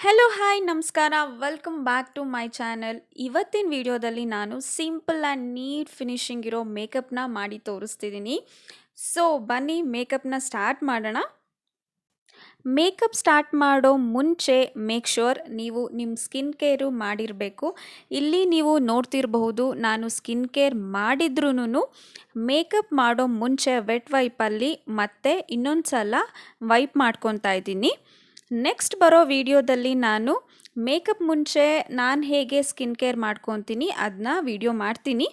Hello hi ನಮಸ್ಕಾರ welcome back to my channel. ಇವತ್ತಿನ ವಿಡಿಯೋದಲ್ಲಿ ನಾನು ಸಿಂಪಲ್ ಆ್ಯಂಡ್ ನೀಟ್ ಫಿನಿಶಿಂಗ್ ಇರೋ ಮೇಕಪ್ನ ಮಾಡಿ ತೋರಿಸ್ತಿದ್ದೀನಿ. ಸೊ ಬನ್ನಿ ಮೇಕಪ್ನ ಸ್ಟಾರ್ಟ್ ಮಾಡೋಣ. ಮೇಕಪ್ ಸ್ಟಾರ್ಟ್ ಮಾಡೋ ಮುಂಚೆ ಮೇಕ್ ಶ್ಯೂರ್ ನೀವು ನಿಮ್ಮ ಸ್ಕಿನ್ ಕೇರು ಮಾಡಿರಬೇಕು. ಇಲ್ಲಿ ನೀವು ನೋಡ್ತಿರಬಹುದು, ನಾನು ಸ್ಕಿನ್ ಕೇರ್ ಮಾಡಿದ್ರೂ ಮೇಕಪ್ ಮಾಡೋ ಮುಂಚೆ ವೆಟ್ ವೈಪಲ್ಲಿ ಮತ್ತೆ ಇನ್ನೊಂದು ಸಲ ವೈಪ್ ಮಾಡ್ಕೊತಾ ಇದ್ದೀನಿ. ನೆಕ್ಸ್ಟ್ ಬರೋ ವಿಡಿಯೋದಲ್ಲಿ ನಾನು ಮೇಕಪ್ ಮುಂಚೆ ನಾನು ಹೇಗೆ ಸ್ಕಿನ್ ಕೇರ್ ಮಾಡ್ಕೊತೀನಿ ಅದನ್ನ ವಿಡಿಯೋ ಮಾಡ್ತೀನಿ.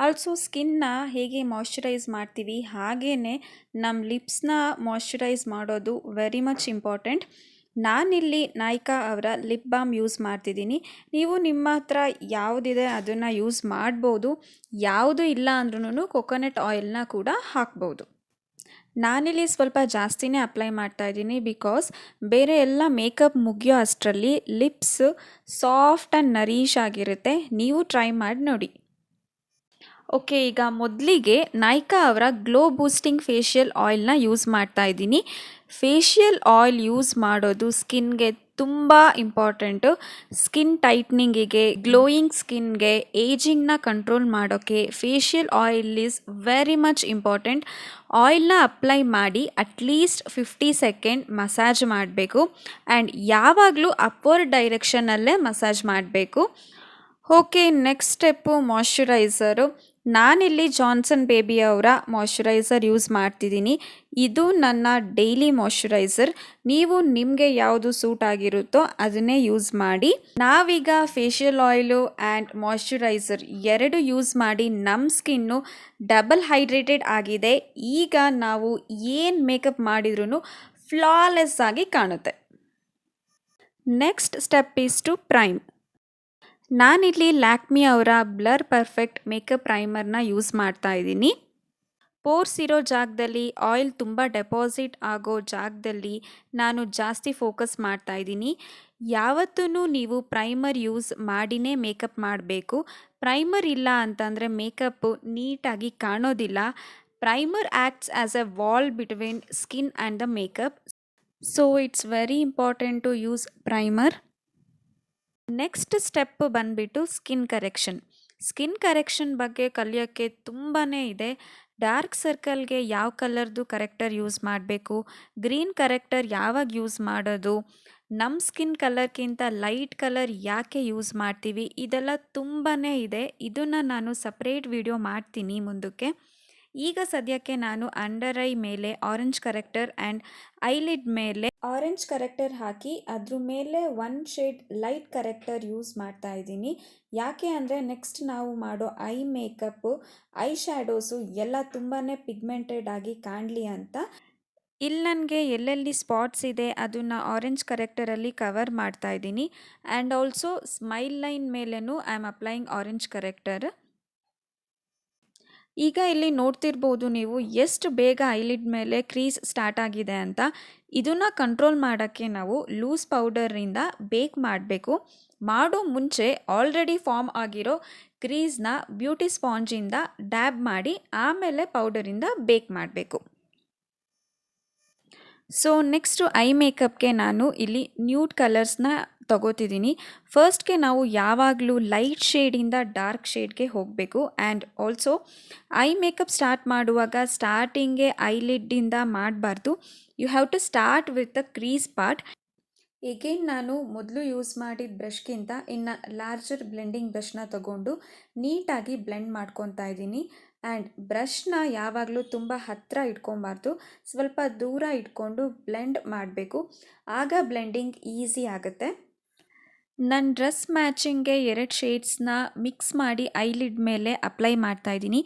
ಆಲ್ಸೋ ಸ್ಕಿನ್ನ ಹೇಗೆ ಮಾಯ್ಶ್ಚರೈಸ್ ಮಾಡ್ತೀವಿ ಹಾಗೆಯೇ ನಮ್ಮ ಲಿಪ್ಸ್ನ ಮಾಯ್ಶ್ಚರೈಸ್ ಮಾಡೋದು ವೆರಿ ಮಚ್ ಇಂಪಾರ್ಟೆಂಟ್. ನಾನಿಲ್ಲಿ ನಾಯ್ಕಾ ಅವರ ಲಿಪ್ ಬಾಮ್ ಯೂಸ್ ಮಾಡ್ತಿದ್ದೀನಿ. ನೀವು ನಿಮ್ಮ ಹತ್ರ ಯಾವುದಿದೆ ಅದನ್ನು ಯೂಸ್ ಮಾಡ್ಬೋದು. ಯಾವುದು ಇಲ್ಲ ಅಂದ್ರೂ ಕೊಕೊನಟ್ ಆಯಿಲ್ನ ಕೂಡ ಹಾಕ್ಬೋದು. ನಾನಿಲ್ಲಿ ಸ್ವಲ್ಪ ಜಾಸ್ತಿನೇ ಅಪ್ಲೈ ಮಾಡ್ತಾಯಿದ್ದೀನಿ ಬಿಕಾಸ್ ಬೇರೆ ಎಲ್ಲ ಮೇಕಪ್ ಮುಗಿಯೋ ಅಷ್ಟರಲ್ಲಿ ಲಿಪ್ಸ್ ಸಾಫ್ಟ್ ಆ್ಯಂಡ್ ನರೀಶ್ ಆಗಿರುತ್ತೆ. ನೀವು ಟ್ರೈ ಮಾಡಿ ನೋಡಿ. ಓಕೆ, ಈಗ ಮೊದಲಿಗೆ ನಾಯ್ಕಾ ಅವರ ಗ್ಲೋ ಬೂಸ್ಟಿಂಗ್ ಫೇಶಿಯಲ್ ಆಯಿಲ್ನ ಯೂಸ್ ಮಾಡ್ತಾ ಇದ್ದೀನಿ. ಫೇಶಿಯಲ್ ಆಯಿಲ್ ಯೂಸ್ ಮಾಡೋದು ಸ್ಕಿನ್ಗೆ ತುಂಬ ಇಂಪಾರ್ಟೆಂಟು. ಸ್ಕಿನ್ ಟೈಟ್ನಿಂಗಿಗೆ, ಗ್ಲೋಯಿಂಗ್ ಸ್ಕಿನ್ಗೆ, ಏಜಿಂಗ್ನ ಕಂಟ್ರೋಲ್ ಮಾಡೋಕ್ಕೆ facial oil is very much important. ಆಯಿಲ್ನ ಅಪ್ಲೈ ಮಾಡಿ ಅಟ್ಲೀಸ್ಟ್ 50 ಸೆಕೆಂಡ್ ಮಸಾಜ್ ಮಾಡಬೇಕು ಆ್ಯಂಡ್ ಯಾವಾಗಲೂ ಅಪ್ವರ್ಡ್ ಡೈರೆಕ್ಷನಲ್ಲೇ ಮಸಾಜ್ ಮಾಡಬೇಕು. Okay, next step moisturiser. ನಾನಿಲ್ಲಿ ಜಾನ್ಸನ್ ಬೇಬಿ ಅವರ ಮಾಯ್ಶ್ಚರೈಸರ್ ಯೂಸ್ ಮಾಡ್ತಿದ್ದೀನಿ. ಇದು ನನ್ನ ಡೈಲಿ ಮಾಯ್ಶ್ಚರೈಸರ್. ನೀವು ನಿಮಗೆ ಯಾವುದು ಸೂಟ್ ಆಗಿರುತ್ತೋ ಅದನ್ನೇ ಯೂಸ್ ಮಾಡಿ. ನಾವೀಗ ಫೇಶಿಯಲ್ ಆಯಿಲು ಆ್ಯಂಡ್ ಮಾಯ್ಶ್ಚರೈಸರ್ ಎರಡು ಯೂಸ್ ಮಾಡಿ ನಮ್ಮ ಸ್ಕಿನ್ನು ಡಬಲ್ ಹೈಡ್ರೇಟೆಡ್ ಆಗಿದೆ. ಈಗ ನಾವು ಏನು ಮೇಕಪ್ ಮಾಡಿದ್ರೂ ಫ್ಲಾಲೆಸ್ ಆಗಿ ಕಾಣುತ್ತೆ. Next step is to prime. ನಾನಿಲ್ಲಿ ಲ್ಯಾಕ್ಮಿ ಅವರ ಬ್ಲರ್ ಪರ್ಫೆಕ್ಟ್ ಮೇಕಪ್ ಪ್ರೈಮರ್ನ ಯೂಸ್ ಮಾಡ್ತಾ ಇದ್ದೀನಿ. ಪೋರ್ಸ್ ಇರೋ ಜಾಗದಲ್ಲಿ, ಆಯಿಲ್ ತುಂಬ ಡೆಪಾಸಿಟ್ ಆಗೋ ಜಾಗದಲ್ಲಿ ನಾನು ಜಾಸ್ತಿ ಫೋಕಸ್ ಮಾಡ್ತಾ ಇದ್ದೀನಿ. ಯಾವತ್ತೂ ನೀವು ಪ್ರೈಮರ್ ಯೂಸ್ ಮಾಡಿನೇ ಮೇಕಪ್ ಮಾಡಬೇಕು. ಪ್ರೈಮರ್ ಇಲ್ಲ ಅಂತಂದರೆ ಮೇಕಪ್ಪು ನೀಟಾಗಿ ಕಾಣೋದಿಲ್ಲ. Primer acts as a wall between skin and the makeup. So it's very important to use primer. Next step ಬಂದುಬಿಟ್ಟು ಸ್ಕಿನ್ ಕರೆಕ್ಷನ್. ಸ್ಕಿನ್ ಕರೆಕ್ಷನ್ ಬಗ್ಗೆ ಕಲಿಯೋಕ್ಕೆ ತುಂಬಾ ಇದೆ. ಡಾರ್ಕ್ ಸರ್ಕಲ್ಗೆ ಯಾವ ಕಲರ್ದು ಕರೆಕ್ಟರ್ ಯೂಸ್ ಮಾಡಬೇಕು, ಗ್ರೀನ್ ಕರೆಕ್ಟರ್ ಯಾವಾಗ ಯೂಸ್ ಮಾಡೋದು, ನಮ್ಮ ಸ್ಕಿನ್ ಕಲರ್ಗಿಂತ ಲೈಟ್ ಕಲರ್ ಯಾಕೆ ಯೂಸ್ ಮಾಡ್ತೀವಿ, ಇದೆಲ್ಲ ತುಂಬಾ ಇದೆ. ಇದನ್ನು ನಾನು ಸಪ್ರೇಟ್ ವಿಡಿಯೋ ಮಾಡ್ತೀನಿ ಮುಂದಕ್ಕೆ. ಈಗ ಸದ್ಯಕ್ಕೆ ನಾನು ಅಂಡರ್ ಐ ಮೇಲೆ ಆರೆಂಜ್ ಕರೆಕ್ಟರ್ ಆ್ಯಂಡ್ ಐಲಿಡ್ ಮೇಲೆ ಆರೆಂಜ್ ಕರೆಕ್ಟರ್ ಹಾಕಿ ಅದ್ರ ಮೇಲೆ one shade light corrector use ಮಾಡ್ತಾ ಇದ್ದೀನಿ. ಯಾಕೆ ಅಂದರೆ ನೆಕ್ಸ್ಟ್ ನಾವು ಮಾಡೋ ಐ ಮೇಕಪ್ಪು, ಐ ಶ್ಯಾಡೋಸು ಎಲ್ಲ ತುಂಬಾ ಪಿಗ್ಮೆಂಟೆಡ್ ಆಗಿ ಕಾಣಲಿ ಅಂತ. ಇಲ್ಲಿ ನನಗೆ ಎಲ್ಲೆಲ್ಲಿ ಸ್ಪಾಟ್ಸ್ ಇದೆ ಅದನ್ನು ಆರೆಂಜ್ ಕರೆಕ್ಟರಲ್ಲಿ ಕವರ್ ಮಾಡ್ತಾ ಇದ್ದೀನಿ. ಆ್ಯಂಡ್ ಆಲ್ಸೋ ಸ್ಮೈಲ್ ಲೈನ್ ಮೇಲೂ I am applying orange corrector. ಈಗ ಇಲ್ಲಿ ನೋಡ್ತಿರ್ಬೋದು ನೀವು ಎಷ್ಟು ಬೇಗ ಐಲಿಡ್ ಮೇಲೆ ಕ್ರೀಸ್ ಸ್ಟಾರ್ಟ್ ಆಗಿದೆ ಅಂತ. ಇದನ್ನು ಕಂಟ್ರೋಲ್ ಮಾಡೋಕ್ಕೆ ನಾವು ಲೂಸ್ ಪೌಡರಿಂದ ಬೇಕ್ ಮಾಡಬೇಕು. ಮಾಡೋ ಮುಂಚೆ ಆಲ್ರೆಡಿ ಫಾರ್ಮ್ ಆಗಿರೋ ಕ್ರೀಸ್ನ ಬ್ಯೂಟಿ ಸ್ಪಾಂಜಿಂದ ಡ್ಯಾಬ್ ಮಾಡಿ ಆಮೇಲೆ ಪೌಡರಿಂದ ಬೇಕ್ ಮಾಡಬೇಕು. ಸೊ ನೆಕ್ಸ್ಟು ಐ ಮೇಕಪ್ಗೆ ನಾನು ಇಲ್ಲಿ ನ್ಯೂಡ್ ಕಲರ್ಸ್ನ ತಗೋತಿದ್ದೀನಿ. ಫಸ್ಟ್ಗೆ ನಾವು ಯಾವಾಗಲೂ ಲೈಟ್ ಶೇಡಿಂದ ಡಾರ್ಕ್ ಶೇಡ್ಗೆ ಹೋಗಬೇಕು. And also eye makeup start ಮಾಡುವಾಗ ಸ್ಟಾರ್ಟಿಂಗ್ಗೆ ಐಲಿಡ್ಡಿಂದ ಮಾಡಬಾರ್ದು. You have to start with the crease part. Again ನಾನು ಮೊದಲು ಯೂಸ್ ಮಾಡಿದ ಬ್ರಷ್ಗಿಂತ ಇನ್ನು ಲಾರ್ಜರ್ ಬ್ಲೆಂಡಿಂಗ್ ಬ್ರಷ್ನ ತಗೊಂಡು ನೀಟಾಗಿ ಬ್ಲೆಂಡ್ ಮಾಡ್ಕೊತಾ ಇದ್ದೀನಿ. ಆ್ಯಂಡ್ ಬ್ರಷ್ನ ಯಾವಾಗಲೂ ತುಂಬ ಹತ್ತಿರ ಇಟ್ಕೊಬಾರ್ದು, ಸ್ವಲ್ಪ ದೂರ ಇಟ್ಕೊಂಡು ಬ್ಲೆಂಡ್ ಮಾಡಬೇಕು. ಆಗ ಬ್ಲೆಂಡಿಂಗ್ ಈಸಿ ಆಗುತ್ತೆ. ನನ್ನ ಡ್ರೆಸ್ ಮ್ಯಾಚಿಂಗ್ಗೆ 2 ಶೇಡ್ಸ್ನ ಮಿಕ್ಸ್ ಮಾಡಿ ಐಲಿಡ್ ಮೇಲೆ ಅಪ್ಲೈ ಮಾಡ್ತಾಯಿದ್ದೀನಿ.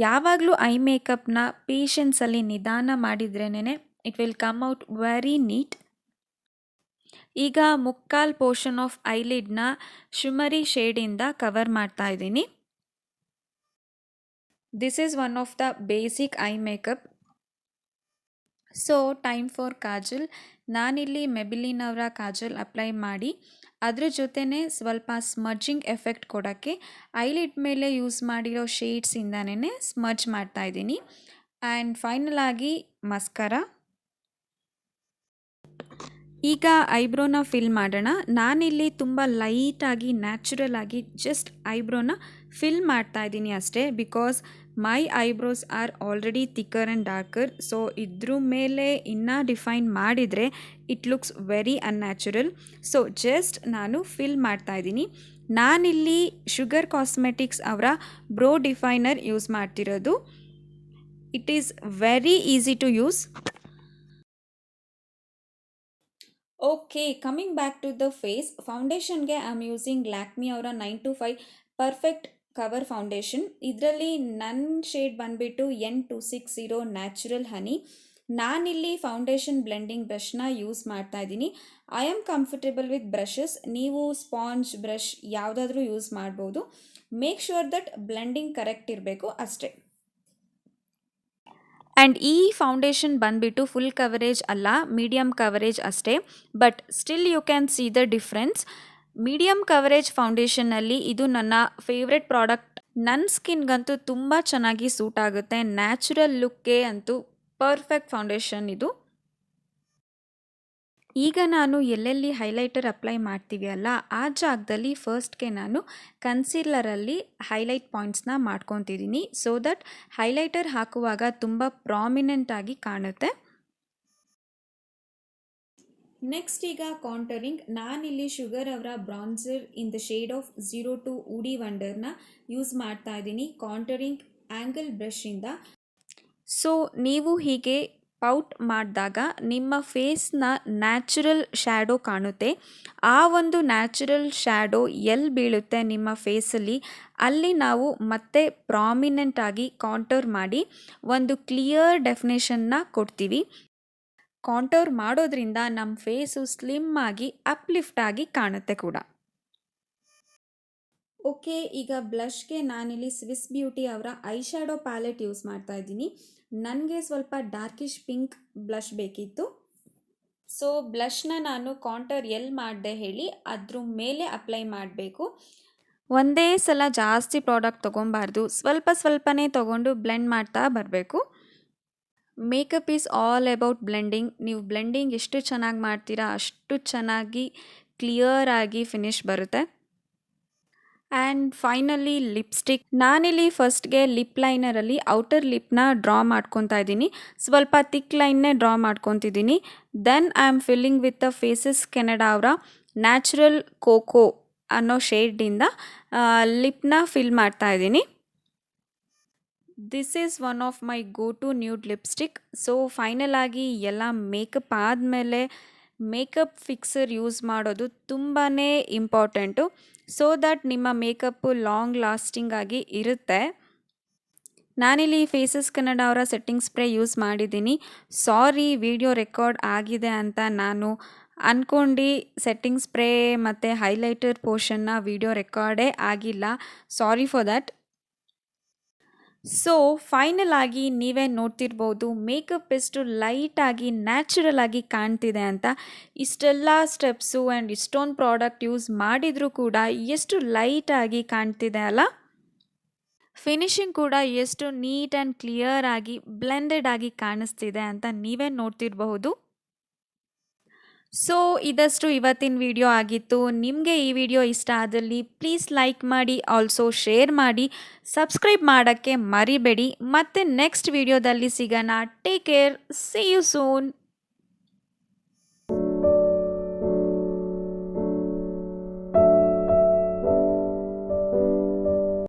ಯಾವಾಗಲೂ ಐ ಮೇಕಪ್ನ ಪೇಷನ್ಸಲ್ಲಿ ನಿಧಾನ ಮಾಡಿದ್ರೇ it will come out very neat. ಈಗ ಮುಕ್ಕಾಲ್ ಪೋರ್ಷನ್ ಆಫ್ ಐಲಿಡ್ನ ಶಿಮರಿ ಶೇಡಿಂದ ಕವರ್ ಮಾಡ್ತಾ ಇದ್ದೀನಿ. This is one of the basic eye makeup. So time for kajal. ನಾನಿಲ್ಲಿ ಮೆಬಿಲಿನ್ ಅವರ ಕಾಜಲ್ ಅಪ್ಲೈ ಮಾಡಿ ಅದ್ರ ಜೊತೆನೇ ಸ್ವಲ್ಪ ಸ್ಮಡ್ಜಿಂಗ್ ಎಫೆಕ್ಟ್ ಕೊಡೋಕ್ಕೆ ಐಲಿಡ್ ಮೇಲೆ ಯೂಸ್ ಮಾಡಿರೋ ಶೇಡ್ಸಿಂದನೇ ಸ್ಮಡ್ಜ್ ಮಾಡ್ತಾ ಇದ್ದೀನಿ. ಆ್ಯಂಡ್ ಫೈನಲ್ ಆಗಿ ಮಸ್ಕರ. ಈಗ ಐಬ್ರೋನ ಫಿಲ್ ಮಾಡೋಣ. ನಾನಿಲ್ಲಿ ತುಂಬ ಲೈಟಾಗಿ ನ್ಯಾಚುರಲ್ ಆಗಿ ಜಸ್ಟ್ ಐಬ್ರೋನ ಫಿಲ್ ಮಾಡ್ತಾ ಇದ್ದೀನಿ ಅಷ್ಟೇ. Because my eyebrows are already thicker and darker. So ಇದ್ರ ಮೇಲೆ ಇನ್ನೂ ಡಿಫೈನ್ ಮಾಡಿದರೆ it looks very unnatural. So just ನಾನು ಫಿಲ್ ಮಾಡ್ತಾ ಇದ್ದೀನಿ. ನಾನಿಲ್ಲಿ ಶುಗರ್ ಕಾಸ್ಮೆಟಿಕ್ಸ್ ಅವರ ಬ್ರೋ ಡಿಫೈನರ್ ಯೂಸ್ ಮಾಡ್ತಿರೋದು. It is very easy to use. Okay, coming back to the face. ಫೌಂಡೇಶನ್ಗೆ ಐ ಆಮ್ ಯೂಸಿಂಗ್ ಲ್ಯಾಕ್ಮಿ ಅವರ 925 ಪರ್ಫೆಕ್ಟ್ ಕವರ್ ಫೌಂಡೇಶನ್. ಇದರಲ್ಲಿ ನನ್ನ ಶೇಡ್ ಬಂದುಬಿಟ್ಟು N260 ನ್ಯಾಚುರಲ್ ಹನಿ. ನಾನಿಲ್ಲಿ ಫೌಂಡೇಶನ್ ಬ್ಲೆಂಡಿಂಗ್ ಬ್ರಷ್ನ ಯೂಸ್ ಮಾಡ್ತಾ ಇದ್ದೀನಿ. I am comfortable with brushes. ನೀವು ಸ್ಪಾಂಜ್ ಬ್ರಷ್ ಯಾವುದಾದ್ರೂ ಯೂಸ್ ಮಾಡ್ಬೋದು. Make sure that blending correct ಇರಬೇಕು ಅಷ್ಟೇ. ಆ್ಯಂಡ್ ಈ ಫೌಂಡೇಶನ್ ಬಂದುಬಿಟ್ಟು ಫುಲ್ ಕವರೇಜ್ ಅಲ್ಲ, ಮೀಡಿಯಮ್ ಕವರೇಜ್ ಅಷ್ಟೇ. But still you can see the difference. Medium coverage ಫೌಂಡೇಶನ್ನಲ್ಲಿ ಇದು ನನ್ನ ಫೇವ್ರೆಟ್ ಪ್ರಾಡಕ್ಟ್. ನನ್ನ ಸ್ಕಿನ್ಗಂತೂ ತುಂಬ ಚೆನ್ನಾಗಿ ಸೂಟ್ ಆಗುತ್ತೆ. ನ್ಯಾಚುರಲ್ ಲುಕ್ಗೆ ಅಂತೂ ಪರ್ಫೆಕ್ಟ್ ಫೌಂಡೇಶನ್ ಇದು. ಈಗ ನಾನು ಎಲ್ಲೆಲ್ಲಿ ಹೈಲೈಟರ್ ಅಪ್ಲೈ ಮಾಡ್ತೀವಿ ಅಲ್ಲ, ಆ ಜಾಗದಲ್ಲಿ ಫಸ್ಟ್ಗೆ ನಾನು ಕನ್ಸೀಲರಲ್ಲಿ ಹೈಲೈಟ್ ಪಾಯಿಂಟ್ಸ್ನ ಮಾಡ್ಕೊತಿದ್ದೀನಿ. ಸೊ ದಟ್ ಹೈಲೈಟರ್ ಹಾಕುವಾಗ ತುಂಬ ಪ್ರಾಮಿನೆಂಟ್ ಆಗಿ ಕಾಣುತ್ತೆ. ನೆಕ್ಸ್ಟ್ ಈಗ ಕಾಂಟರಿಂಗ್. ನಾನಿಲ್ಲಿ ಶುಗರ್ ಅವರ bronzer in the shade of 02 ಊಡಿ ವಂಡರ್ನ ಯೂಸ್ ಮಾಡ್ತಾ ಇದ್ದೀನಿ ಕಾಂಟರಿಂಗ್ ಆ್ಯಂಗಲ್ ಬ್ರಷಿಂದ. ಸೊ ನೀವು ಹೀಗೆ ಪೌಟ್ ಮಾಡಿದಾಗ ನಿಮ್ಮ ಫೇಸ್ನ ನ್ಯಾಚುರಲ್ ಶ್ಯಾಡೋ ಕಾಣುತ್ತೆ. ಆ ಒಂದು ನ್ಯಾಚುರಲ್ ಶ್ಯಾಡೋ ಎಲ್ಲಿ ಬೀಳುತ್ತೆ ನಿಮ್ಮ ಫೇಸಲ್ಲಿ, ಅಲ್ಲಿ ನಾವು ಮತ್ತೆ ಪ್ರಾಮಿನೆಂಟ್ ಆಗಿ ಕಾಂಟೋರ್ ಮಾಡಿ ಒಂದು ಕ್ಲಿಯರ್ ಡೆಫಿನೇಷನ್ನ ಕೊಡ್ತೀವಿ. ಕಾಂಟೋರ್ ಮಾಡೋದ್ರಿಂದ ನಮ್ಮ ಫೇಸು ಸ್ಲಿಮ್ ಆಗಿ ಅಪ್ಲಿಫ್ಟ್ ಆಗಿ ಕಾಣುತ್ತೆ ಕೂಡ. ಓಕೆ, ಈಗ ಬ್ಲಷ್ಗೆ ನಾನಿಲ್ಲಿ ಸ್ವಿಸ್ ಬ್ಯೂಟಿ ಅವರ ಐ ಶ್ಯಾಡೋ ಪ್ಯಾಲೆಟ್ ಯೂಸ್ ಮಾಡ್ತಾ ಇದ್ದೀನಿ. ನನಗೆ ಸ್ವಲ್ಪ ಡಾರ್ಕಿಶ್ ಪಿಂಕ್ ಬ್ಲಷ್ ಬೇಕಿತ್ತು. ಸೊ ಬ್ಲಷ್ನ ನಾನು ಕಾಂಟರ್ ಎಲ್ಲಿ ಮಾಡಿದೆ ಹೇಳಿ ಅದ್ರ ಮೇಲೆ ಅಪ್ಲೈ ಮಾಡಬೇಕು. ಒಂದೇ ಸಲ ಜಾಸ್ತಿ ಪ್ರಾಡಕ್ಟ್ ತೊಗೊಬಾರ್ದು, ಸ್ವಲ್ಪ ಸ್ವಲ್ಪನೇ ತೊಗೊಂಡು ಬ್ಲೆಂಡ್ ಮಾಡ್ತಾ ಬರಬೇಕು. Makeup is all about blending. ನೀವು ಬ್ಲೆಂಡಿಂಗ್ ಎಷ್ಟು ಚೆನ್ನಾಗಿ ಮಾಡ್ತೀರಾ ಅಷ್ಟು ಚೆನ್ನಾಗಿ ಕ್ಲಿಯರ್ ಆಗಿ ಫಿನಿಶ್ ಬರುತ್ತೆ. And finally lipstick. ನಾನಿಲ್ಲಿ ಫಸ್ಟ್ಗೆ ಲಿಪ್ ಲೈನರಲ್ಲಿ ಔಟರ್ ಲಿಪ್ನ ಡ್ರಾ ಮಾಡ್ಕೊತಾ ಇದ್ದೀನಿ. ಸ್ವಲ್ಪ ಥಿಕ್ ಲೈನ್ನೇ ಡ್ರಾ ಮಾಡ್ಕೊತಿದ್ದೀನಿ. Then I am filling with the Faces Canada ಅವರ ನ್ಯಾಚುರಲ್ ಕೋಕೋ ಅನ್ನೋ ಶೇಡಿಂದ ಲಿಪ್ನ ಫಿಲ್ ಮಾಡ್ತಾ ಇದ್ದೀನಿ. This is one of my go to nude lipstick. So final ಆಗಿ ಎಲ್ಲ ಮೇಕಪ್ ಆದಮೇಲೆ ಮೇಕಪ್ ಫಿಕ್ಸರ್ ಯೂಸ್ ಮಾಡೋದು ತುಂಬಾ ಇಂಪಾರ್ಟೆಂಟು. ಸೊ ದಟ್ ನಿಮ್ಮ ಮೇಕಪ್ಪು ಲಾಂಗ್ ಲಾಸ್ಟಿಂಗ್ ಆಗಿ ಇರುತ್ತೆ. ನಾನಿಲ್ಲಿ ಫೇಸಸ್ ಕನ್ನಡ ಅವರ ಸೆಟ್ಟಿಂಗ್ ಸ್ಪ್ರೇ ಯೂಸ್ ಮಾಡಿದ್ದೀನಿ. ಸಾರಿ, ವಿಡಿಯೋ ರೆಕಾರ್ಡ್ ಆಗಿದೆ ಅಂತ ನಾನು ಅಂದ್ಕೊಂಡು ಸೆಟ್ಟಿಂಗ್ ಸ್ಪ್ರೇ ಮತ್ತು ಹೈಲೈಟರ್ ಪೋರ್ಷನ್ನ ವಿಡಿಯೋ ರೆಕಾರ್ಡೇ ಆಗಿಲ್ಲ. Sorry for that. So final ಆಗಿ ನೀವೇ ನೋಡ್ತಿರ್ಬೋದು ಮೇಕಪ್ ಎಷ್ಟು ಲೈಟಾಗಿ ನ್ಯಾಚುರಲ್ ಆಗಿ ಕಾಣ್ತಿದೆ ಅಂತ. ಇಷ್ಟೆಲ್ಲ ಸ್ಟೆಪ್ಸು ಆ್ಯಂಡ್ ಇಷ್ಟೊಂದು ಪ್ರಾಡಕ್ಟ್ ಯೂಸ್ ಮಾಡಿದರೂ ಕೂಡ ಎಷ್ಟು ಲೈಟಾಗಿ ಕಾಣ್ತಿದೆ ಅಲ್ಲ. ಫಿನಿಶಿಂಗ್ ಕೂಡ ಎಷ್ಟು ನೀಟ್ ಆ್ಯಂಡ್ ಕ್ಲಿಯರ್ ಆಗಿ ಬ್ಲೆಂಡೆಡ್ ಆಗಿ ಕಾಣಿಸ್ತಿದೆ ಅಂತ ನೀವೇ ನೋಡ್ತಿರಬಹುದು. ಸೊ ಇದಷ್ಟು ಇವತ್ತಿನ ವಿಡಿಯೋ ಆಗಿತ್ತು. ನಿಮಗೆ ಈ ವಿಡಿಯೋ ಇಷ್ಟ ಆದಲ್ಲಿ ಪ್ಲೀಸ್ ಲೈಕ್ ಮಾಡಿ, ಆಲ್ಸೋ ಶೇರ್ ಮಾಡಿ, ಸಬ್ಸ್ಕ್ರೈಬ್ ಮಾಡೋಕ್ಕೆ ಮರಿಬೇಡಿ. ಮತ್ತೆ ನೆಕ್ಸ್ಟ್ ವಿಡಿಯೋದಲ್ಲಿ ಸಿಗೋಣ. Take care, see you soon.